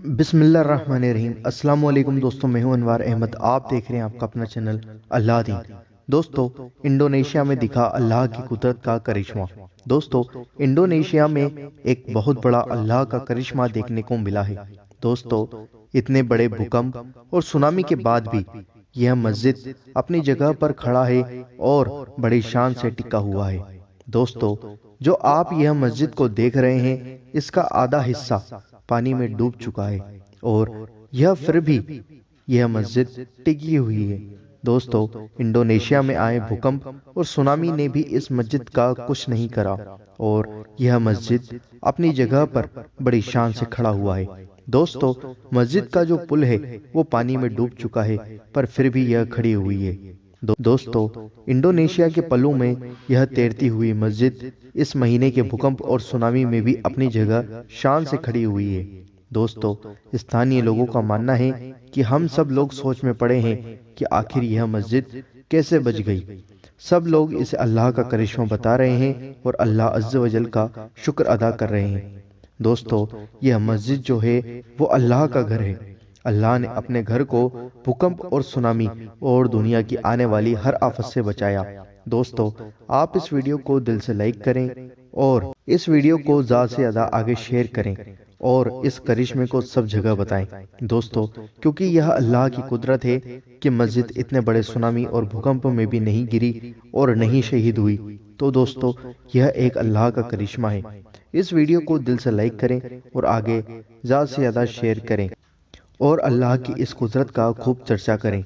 बिस्मिल्लाहिर्रहमानिर्रहीम। अस्सलाम वालेकुम दोस्तों, मैं हूं अनवार अहमद। आप देख रहे हैं आपका अपना चैनल अल्लाह दीन। दोस्तों, इंडोनेशिया में दिखा अल्लाह की कुदरत का करिश्मा। दोस्तों, इंडोनेशिया में एक बहुत बड़ा अल्लाह का करिश्मा देखने को मिला है। दोस्तों, इतने बड़े भूकंप और सुनामी के बाद भी यह मस्जिद अपनी जगह पर खड़ा है और बड़ी शान से टिका हुआ है। दोस्तों, जो आप यह मस्जिद को देख रहे हैं, इसका आधा हिस्सा पानी में डूब चुका है और यह फिर भी यह मस्जिद टिकी हुई है। दोस्तों, इंडोनेशिया में आए भूकंप और सुनामी ने भी इस मस्जिद का कुछ नहीं करा और यह मस्जिद अपनी जगह पर बड़ी शान से खड़ा हुआ है। दोस्तों, मस्जिद का जो पुल है वो पानी में डूब चुका है, पर फिर भी यह खड़ी हुई है। दोस्तों, इंडोनेशिया के पलों में यह तैरती हुई मस्जिद इस महीने के भूकंप और सुनामी में भी अपनी जगह शान से खड़ी हुई है। दोस्तों, स्थानीय लोगों का मानना है कि हम सब लोग सोच में पड़े हैं कि आखिर यह मस्जिद कैसे बच गई। सब लोग इसे अल्लाह का करिश्मा बता रहे हैं और अल्लाह अज़्ज़ व जल का शुक्र अदा कर रहे हैं। दोस्तों, यह मस्जिद जो है वो अल्लाह का घर है। अल्लाह ने अपने घर को भूकंप और सुनामी और दुनिया की आने वाली हर आफत से बचाया। दोस्तों, आप इस वीडियो को दिल से लाइक करें और इस वीडियो को ज़्यादा से ज़्यादा आगे शेयर करें और इस करिश्मे को सब जगह बताएं। दोस्तों, क्योंकि यह अल्लाह की कुदरत है कि मस्जिद इतने बड़े सुनामी और भूकंप में भी नहीं गिरी और नहीं शहीद हुई। तो दोस्तों, यह एक अल्लाह का करिश्मा है। इस वीडियो को दिल से लाइक करें और आगे ज़्यादा से ज़्यादा शेयर करें और अल्लाह की इस कुदरत का खूब चर्चा करें।